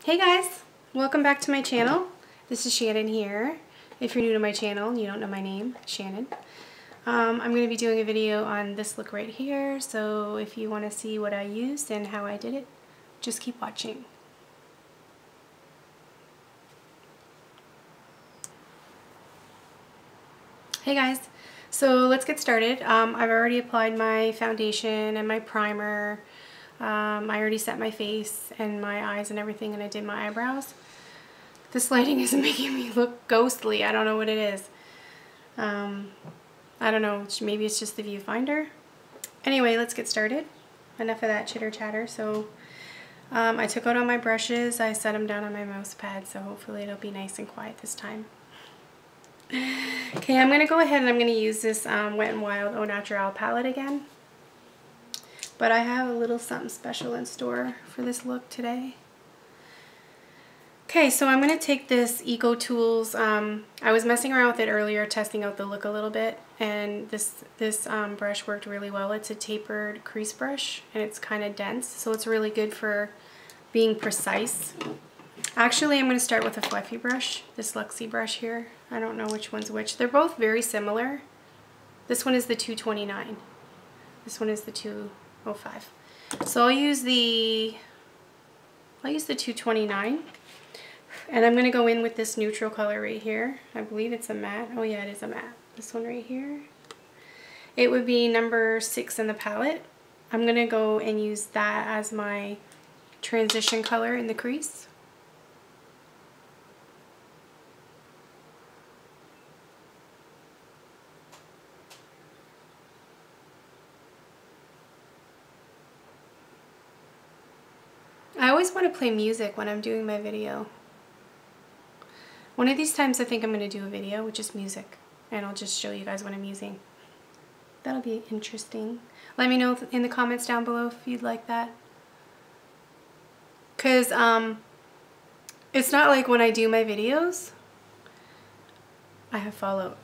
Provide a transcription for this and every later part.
Hey guys, welcome back to my channel. This is Shannon here. If you're new to my channel and you don't know my name, Shannon. I'm going to be doing a video on this look right here, so if you want to see what I used and how I did it, just keep watching. Hey guys, so let's get started. I've already applied my foundation and my primer. I already set my face and my eyes and everything, and I did my eyebrows. This lighting is making me look ghostly. I don't know what it is. I don't know, maybe it's just the viewfinder. Anyway, let's get started. Enough of that chitter chatter. So I took out all my brushes. I set them down on my mouse pad, so hopefully it'll be nice and quiet this time. Okay, I'm going to go ahead and I'm going to use this Wet n Wild Au Naturel palette again. But I have a little something special in store for this look today. Okay, so I'm going to take this Eco Tools. I was messing around with it earlier, testing out the look a little bit, and this brush worked really well. It's a tapered crease brush, and it's kind of dense, so it's really good for being precise. Actually, I'm going to start with a fluffy brush, this Luxie brush here. I don't know which one's which. They're both very similar. This one is the 229. This one is the 205. So I'll use the 229. And I'm going to go in with this neutral color right here. I believe it's a matte. Oh yeah, it is a matte. This one right here. It would be number 6 in the palette. I'm going to go and use that as my transition color in the crease. I always want to play music when I'm doing my video. One of these times I think I'm going to do a video with just music, and I'll just show you guys what I'm using. That'll be interesting. Let me know in the comments down below if you'd like that. Because it's not like when I do my videos, I have fallout.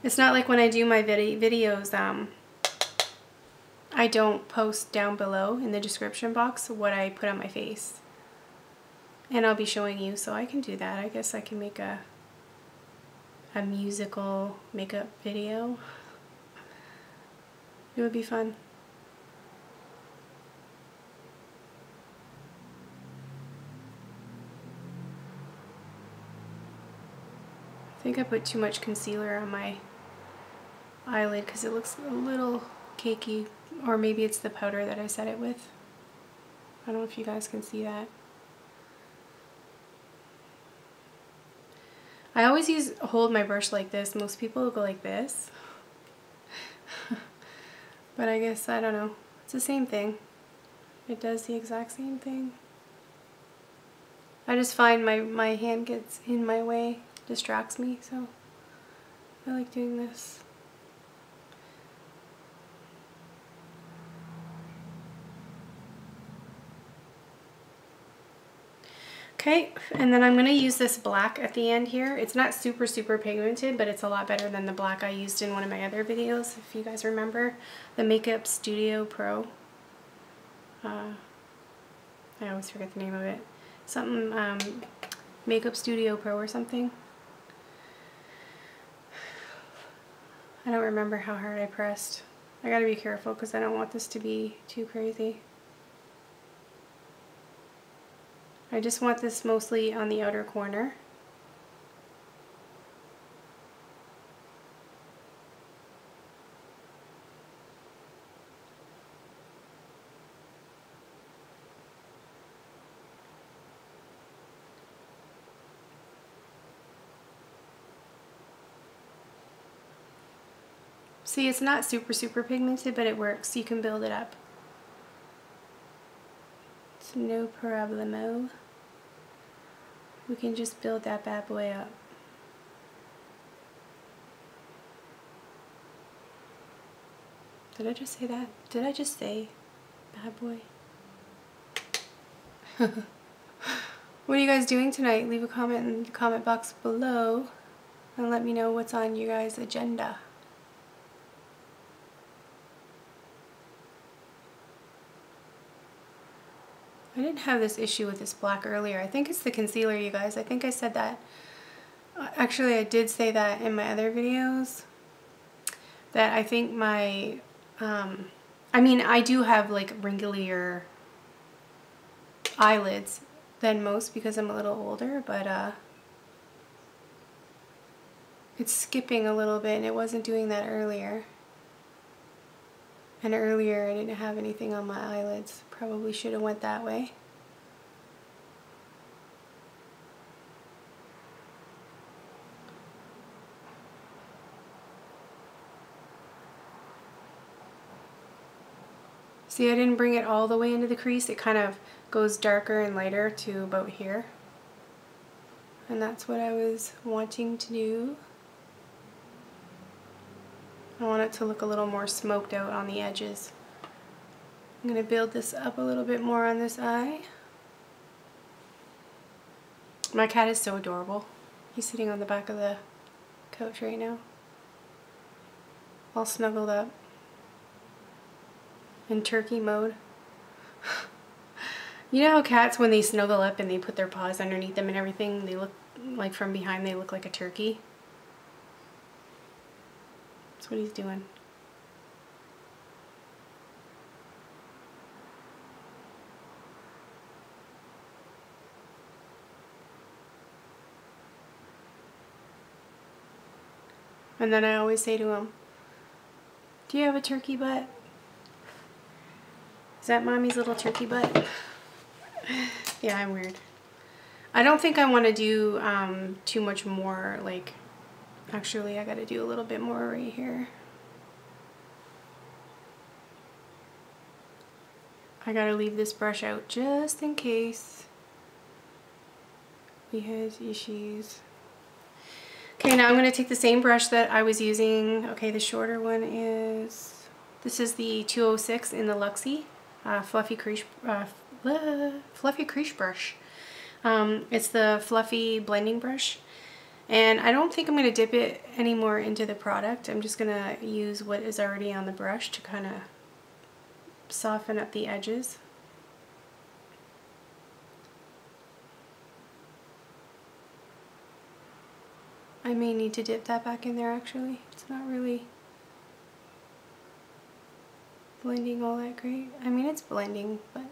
It's not like when I do my videos, I don't post down below in the description box what I put on my face. And I'll be showing you, so I can do that. I guess I can make a musical makeup video. It would be fun. I think I put too much concealer on my eyelid because it looks a little cakey, or maybe it's the powder that I set it with. I don't know if you guys can see that. I always hold my brush like this. Most people go like this. But I guess, I don't know. It's the same thing. It does the exact same thing. I just find my hand gets in my way, distracts me, so I like doing this. Okay, and then I'm going to use this black at the end here. It's not super pigmented, but it's a lot better than the black I used in one of my other videos, if you guys remember. The Makeup Studio Pro. I always forget the name of it. Something, Makeup Studio Pro or something. I don't remember how hard I pressed. I gotta be careful because I don't want this to be too crazy. I just want this mostly on the outer corner. See, it's not super pigmented, but it works. You can build it up. It's no problemo. We can just build that bad boy up. Did I just say that? Did I just say bad boy? What are you guys doing tonight? Leave a comment in the comment box below and let me know what's on your guys' agenda. I didn't have this issue with this black earlier. I think it's the concealer, you guys. I think I said that. Actually, I did say that in my other videos. That I think my, I mean, I do have like wrinklier eyelids than most because I'm a little older, but it's skipping a little bit and it wasn't doing that earlier. And earlier I didn't have anything on my eyelids. Probably should have went that way. See, I didn't bring it all the way into the crease. It kind of goes darker and lighter to about here. And that's what I was wanting to do. I want it to look a little more smoked out on the edges. I'm going to build this up a little bit more on this eye. My cat is so adorable. He's sitting on the back of the couch right now, all snuggled up in turkey mode. You know how cats, when they snuggle up and they put their paws underneath them and everything, they look like from behind they look like a turkey? That's what he's doing. And then I always say to him, "Do you have a turkey butt? Is that mommy's little turkey butt?" Yeah, I'm weird. I don't think I want to do too much more, like, actually I gotta do a little bit more right here. I gotta leave this brush out just in case we had issues. Okay, now I'm going to take the same brush that I was using. Okay, the shorter one is, this is the 206 in the Luxie fluffy crease brush. It's the fluffy blending brush. And I don't think I'm going to dip it anymore into the product. I'm just going to use what is already on the brush to kind of soften up the edges. I may need to dip that back in there actually. It's not really blending all that great. I mean, it's blending, but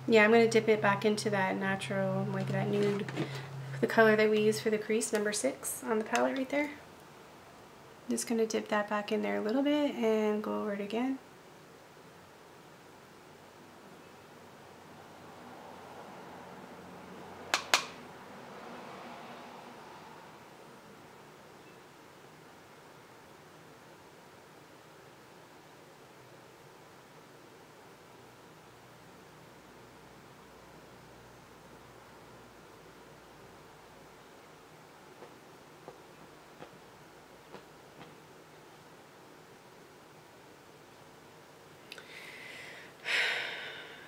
yeah, I'm going to dip it back into that natural, like that nude, the color that we use for the crease, number 6 on the palette right there. Just going to dip that back in there a little bit and go over it again.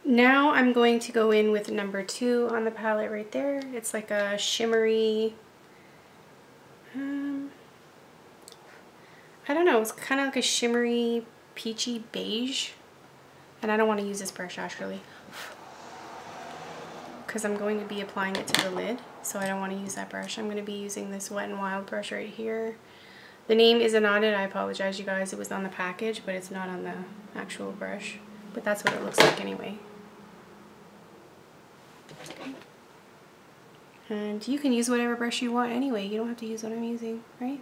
Now I'm going to go in with number 2 on the palette right there. It's like a shimmery, I don't know, it's kind of like a shimmery peachy beige. And I don't want to use this brush actually, because I'm going to be applying it to the lid, so I don't want to use that brush. I'm going to be using this Wet n Wild brush right here. The name isn't on it, I apologize you guys, it was on the package, but it's not on the actual brush. But that's what it looks like anyway. Okay. And you can use whatever brush you want anyway, you don't have to use what I'm using, right?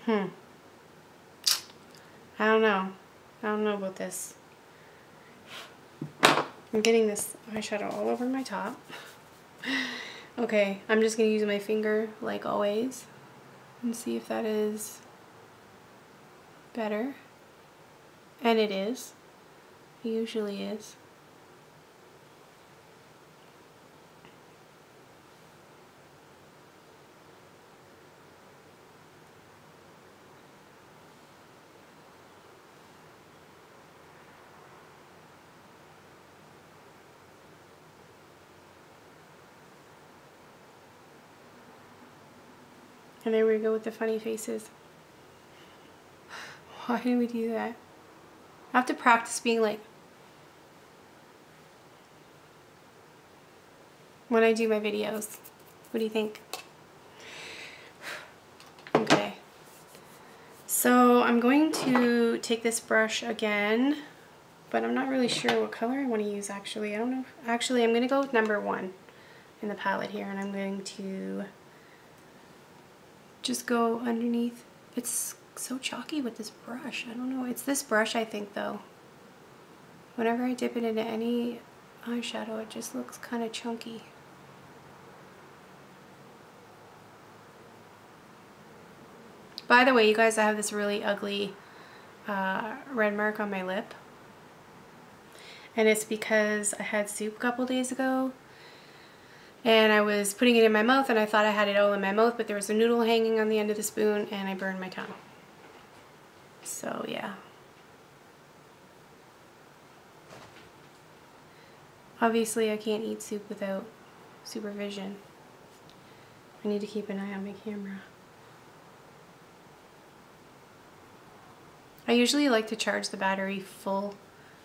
I don't know. I don't know about this. I'm getting this eyeshadow all over my top. Okay, I'm just going to use my finger like always and see if that is better. And it is. It usually is. And there we go with the funny faces. Why did we do that? I have to practice being like, when I do my videos. What do you think? Okay. So I'm going to take this brush again, but I'm not really sure what color I want to use actually. I don't know. Actually, I'm going to go with number 1 in the palette here, and I'm going to just go underneath. It's so chalky with this brush. I don't know. It's this brush, I think, though. Whenever I dip it into any eyeshadow, it just looks kind of chunky. By the way, you guys, I have this really ugly red mark on my lip. And it's because I had soup a couple days ago. And I was putting it in my mouth and I thought I had it all in my mouth, but there was a noodle hanging on the end of the spoon and I burned my tongue. So yeah. Obviously I can't eat soup without supervision. I need to keep an eye on my camera. I usually like to charge the battery full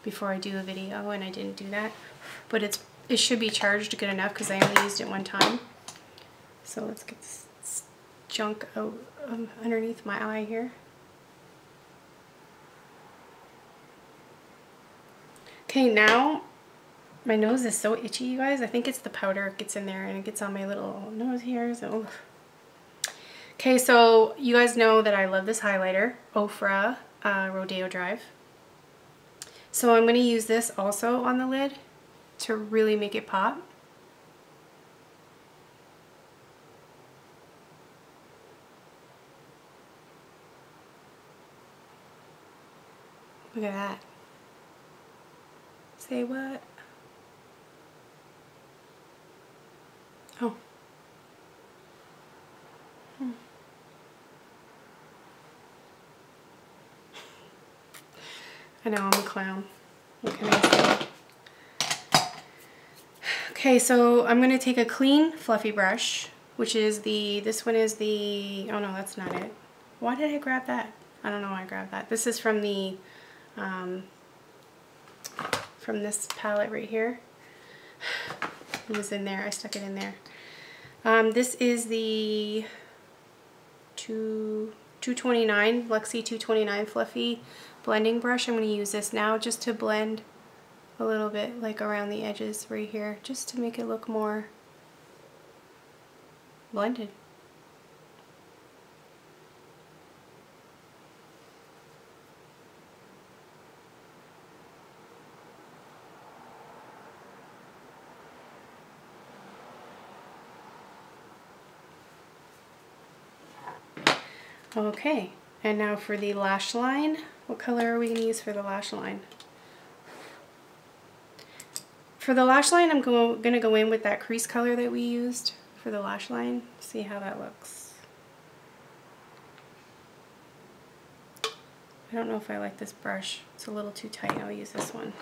before I do a video, and I didn't do that. But it should be charged good enough because I only used it one time. So let's get this junk out underneath my eye here. Okay, now my nose is so itchy, you guys. I think it's the powder it gets in there and it gets on my little nose here. So, okay, so you guys know that I love this highlighter, Ofra Rodeo Drive. So I'm going to use this also on the lid to really make it pop. Look at that. Say what? Oh. I know, I'm a clown. What can I say? Okay, so I'm going to take a clean, fluffy brush, which is this one is the, oh no, that's not it. Why did I grab that? I don't know why I grabbed that. This is from the, from this palette right here. It was in there, I stuck it in there. This is the 229, Luxie 229 Fluffy blending brush. I'm going to use this now just to blend a little bit like around the edges right here, just to make it look more blended. Okay, and now for the lash line. What color are we going to use for the lash line? For the lash line, I'm going to go in with that crease color that we used for the lash line. See how that looks. I don't know if I like this brush. It's a little too tight. I'll use this one.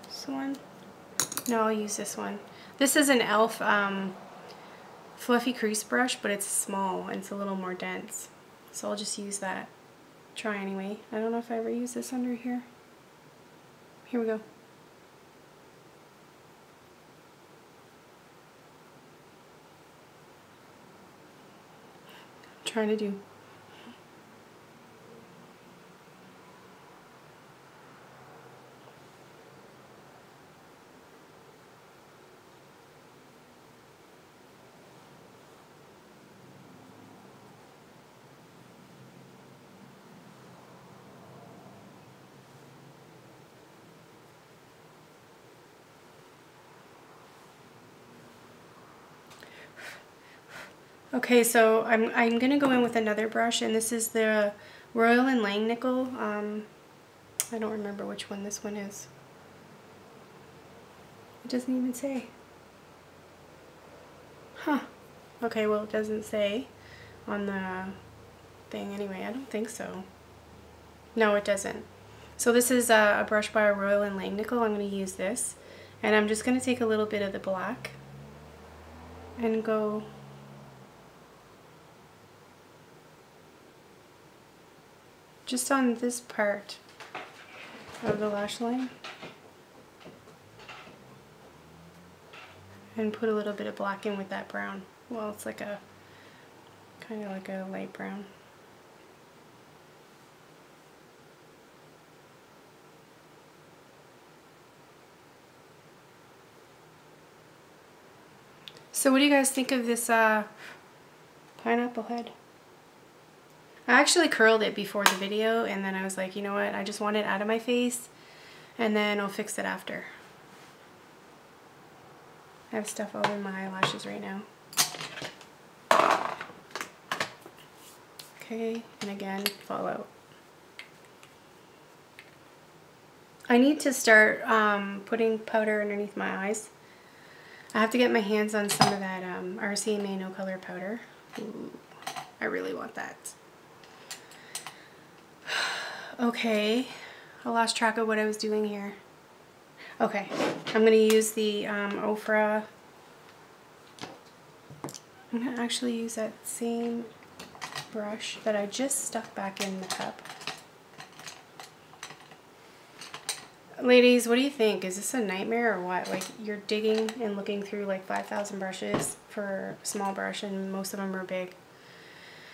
This one? No, I'll use this one. This is an e.l.f. Fluffy crease brush, but it's small and it's a little more dense. So I'll just use that. Try anyway. I don't know if I ever use this under here. Here we go. I'm trying to do. Okay, so I'm gonna go in with another brush, and this is the Royal & Langnickel. I don't remember which one this one is. It doesn't even say. Huh. Okay, well it doesn't say on the thing anyway. I don't think so. No, it doesn't. So this is a brush by Royal & Langnickel. I'm going to use this, and I'm just going to take a little bit of the black and go just on this part of the lash line and put a little bit of black in with that brown. Well, it's like a kind of like a light brown. So what do you guys think of this pineapple head? I actually curled it before the video, and then I was like, you know what, I just want it out of my face, and then I'll fix it after. I have stuff all in my eyelashes right now. Okay, and again, fallout. I need to start putting powder underneath my eyes. I have to get my hands on some of that RCMA No Color powder. Ooh, I really want that. Okay, I lost track of what I was doing here. Okay, I'm going to use the Ofra. I'm going to actually use that same brush that I just stuck back in the cup. Ladies, what do you think? Is this a nightmare or what? Like, you're digging and looking through like 5,000 brushes for a small brush, and most of them are big.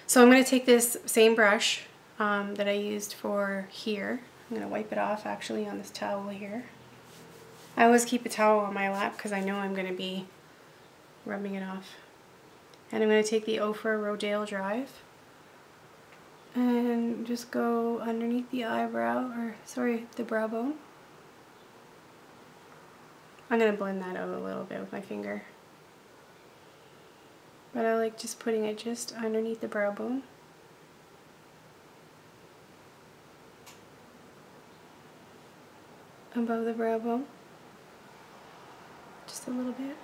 So I'm going to take this same brush that I used for here. I'm going to wipe it off actually on this towel here. I always keep a towel on my lap because I know I'm going to be rubbing it off. And I'm going to take the Ofra Rodeo Drive and just go underneath the eyebrow, or sorry, the brow bone. I'm going to blend that out a little bit with my finger. But I like just putting it just underneath the brow bone. Above the brow bone. Just a little bit.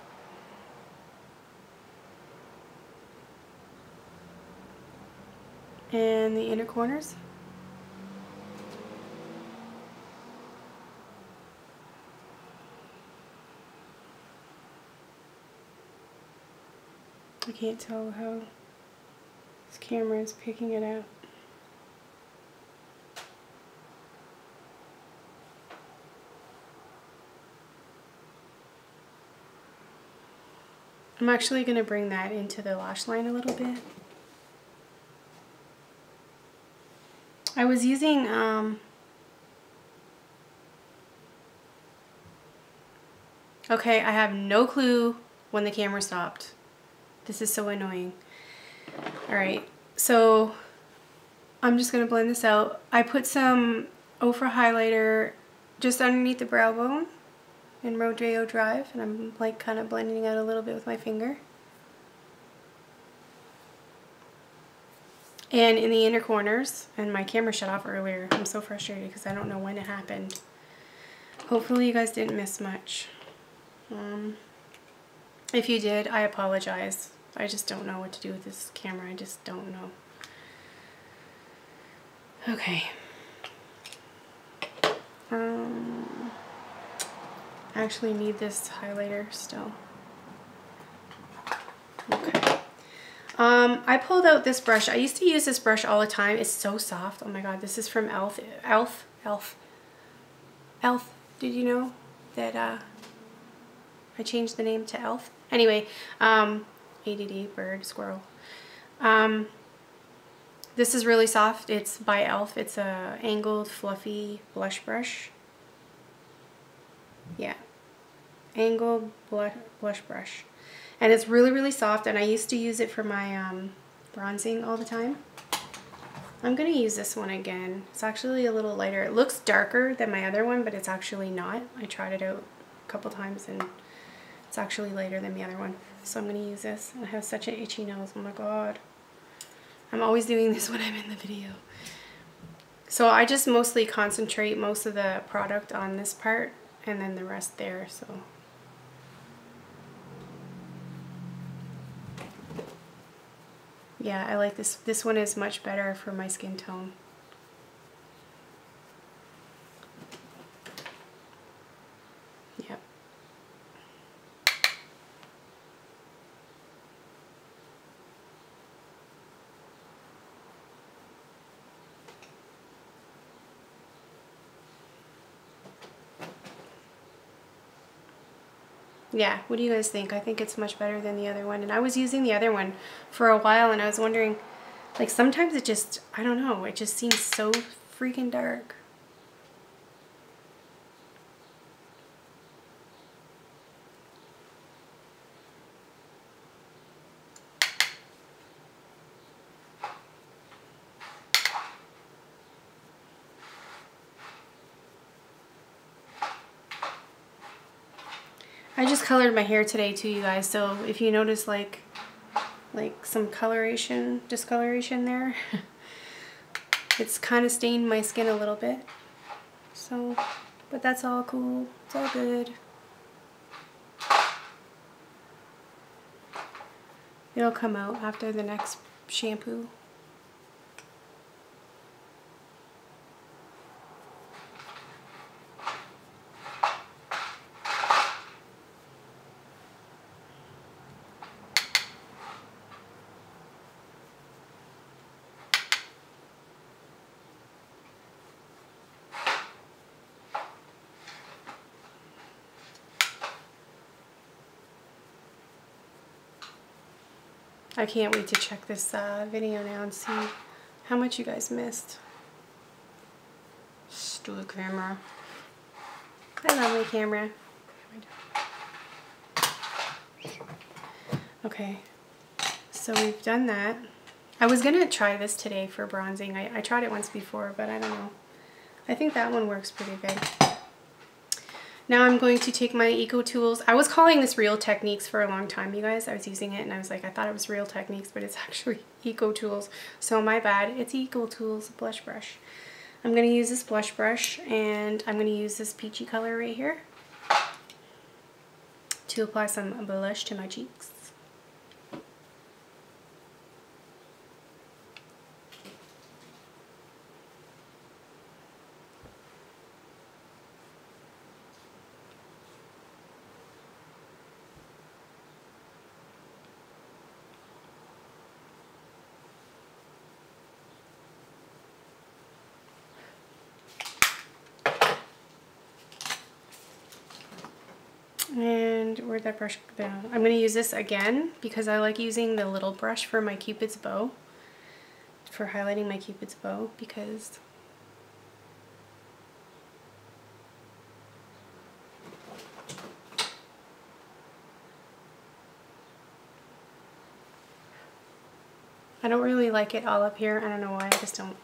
And the inner corners. I can't tell how this camera is picking it out. I'm actually going to bring that into the lash line a little bit. I was using okay, I have no clue when the camera stopped. This is so annoying. Alright, so I'm just going to blend this out. I put some Ofra highlighter just underneath the brow bone in Rodeo Drive, and I'm like kind of blending it out a little bit with my finger. And in the inner corners, and my camera shut off earlier. I'm so frustrated because I don't know when it happened. Hopefully you guys didn't miss much. If you did, I apologize. I just don't know what to do with this camera. I just don't know. Okay. I actually need this highlighter still. Okay. I pulled out this brush. I used to use this brush all the time. It's so soft. Oh my god, this is from Elf. Did you know that I changed the name to Elf? Anyway, ADD, bird, squirrel. This is really soft. It's by Elf. It's a angled, fluffy blush brush. Yeah, angled blush brush. And it's really, really soft, and I used to use it for my bronzing all the time. I'm going to use this one again. It's actually a little lighter. It looks darker than my other one, but it's actually not. I tried it out a couple times, and it's actually lighter than the other one. So I'm going to use this. And I have such an itchy nose. Oh my god. I'm always doing this when I'm in the video. So I just mostly concentrate most of the product on this part, and then the rest there, so... Yeah, I like this. This one is much better for my skin tone. Yep. Yeah, what do you guys think? I think it's much better than the other one. And I was using the other one for a while and I was wondering, like sometimes it just, I don't know, it just seems so freaking dark. I just colored my hair today too, you guys, so if you notice like some discoloration there, it's kind of stained my skin a little bit. So, but that's all cool. It's all good. It'll come out after the next shampoo. I can't wait to check this video now and see how much you guys missed. Stupid camera. I love my camera. Okay, so we've done that. I was gonna try this today for bronzing. I tried it once before, but I don't know. I think that one works pretty good. Now I'm going to take my Eco Tools. I was calling this Real Techniques for a long time, you guys. I was using it and I was like, I thought it was Real Techniques, but it's actually Eco Tools. So my bad. It's Eco Tools blush brush. I'm going to use this blush brush and I'm going to use this peachy color right here to apply some blush to my cheeks. And where'd that brush go? I'm going to use this again because I like using the little brush for my Cupid's bow, for highlighting my Cupid's bow, because I don't really like it all up here. I don't know why, I just don't.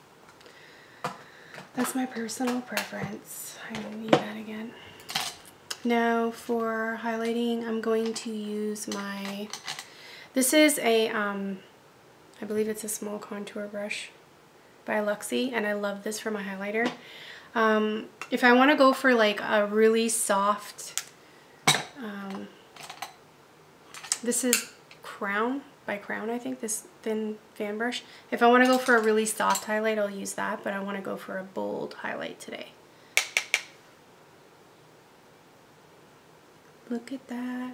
That's my personal preference. I don't need that again. Now for highlighting, I'm going to use my, this is a, I believe it's a small contour brush by Luxie, and I love this for my highlighter. If I want to go for like a really soft, this is Crown, by Crown, I think, this thin fan brush. If I want to go for a really soft highlight, I'll use that, but I want to go for a bold highlight today. Look at that.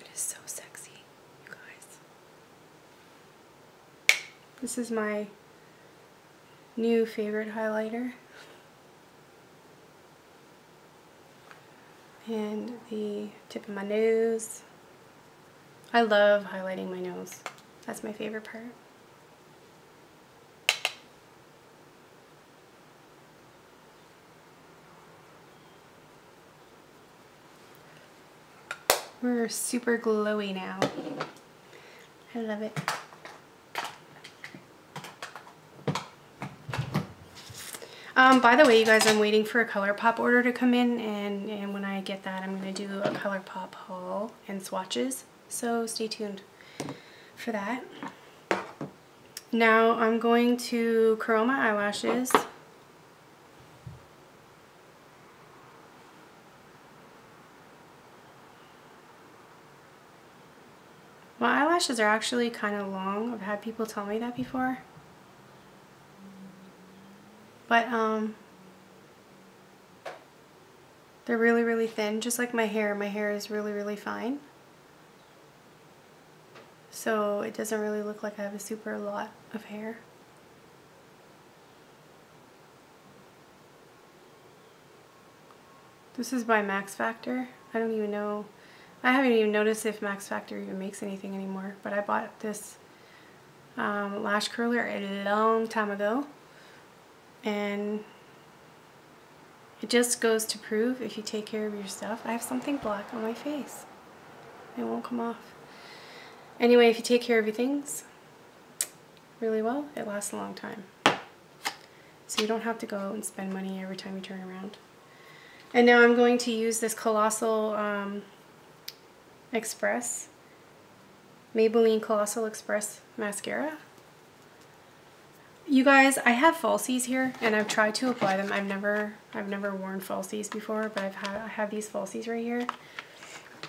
It is so sexy, you guys. This is my new favorite highlighter. And the tip of my nose. I love highlighting my nose. That's my favorite part. We're super glowy now. I love it. By the way, you guys, I'm waiting for a ColourPop order to come in, and when I get that, I'm going to do a ColourPop haul and swatches. So stay tuned for that. Now I'm going to curl my eyelashes. My eyelashes are actually kind of long. I've had people tell me that before. But they're really, really thin, just like my hair. My hair is really, really fine. so it doesn't really look like I have a super lot of hair. This is by Max Factor. I don't even know. I haven't even noticed if Max Factor even makes anything anymore, but I bought this lash curler a long time ago, and it just goes to prove if you take care of your stuff. I have something black on my face. It won't come off. Anyway, if you take care of your things really well, it lasts a long time. So you don't have to go out and spend money every time you turn around. And now I'm going to use this Colossal Express, Maybelline Colossal Express mascara. You guys, I have falsies here, and I've tried to apply them. I've never worn falsies before, but I have these falsies right here,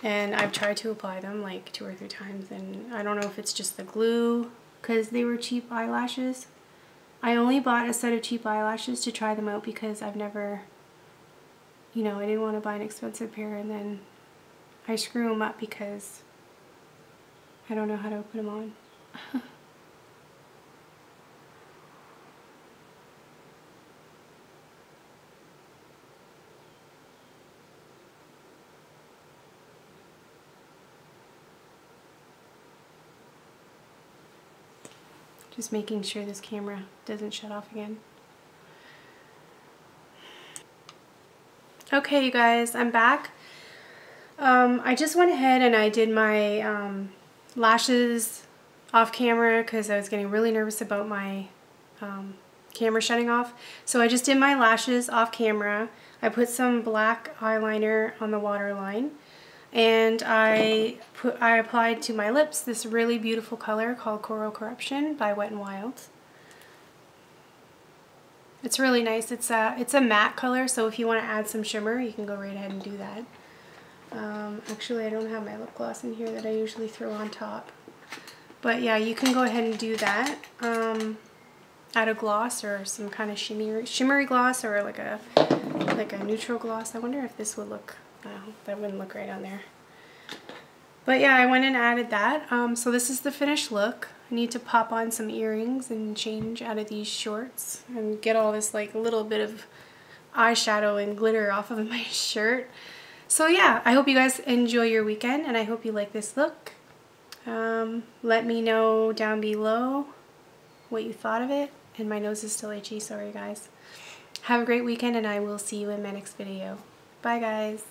and I've tried to apply them like 2 or 3 times, and I don't know if it's just the glue, because they were cheap eyelashes. I only bought a set of cheap eyelashes to try them out because I've never, you know, I didn't want to buy an expensive pair and then I screw them up because I don't know how to put them on. Just making sure this camera doesn't shut off again. Okay, you guys, I'm back. I just went ahead and I did my lashes off camera because I was getting really nervous about my camera shutting off. So I just did my lashes off camera. I put some black eyeliner on the waterline, and I applied to my lips this really beautiful color called Coral Corruption by Wet n Wild. It's really nice. It's a matte color, so if you want to add some shimmer, you can go right ahead and do that. Actually, I don't have my lip gloss in here that I usually throw on top. But yeah, you can go ahead and do that. Add a gloss or some kind of shimmery gloss, or like a neutral gloss. I wonder if this would look, that wouldn't look right on there. But yeah, I went and added that. So this is the finished look. I need to pop on some earrings and change out of these shorts and get all this like little bit of eyeshadow and glitter off of my shirt. So yeah, I hope you guys enjoy your weekend, and I hope you like this look. Let me know down below what you thought of it. And my nose is still itchy, sorry guys. Have a great weekend, and I will see you in my next video. Bye guys.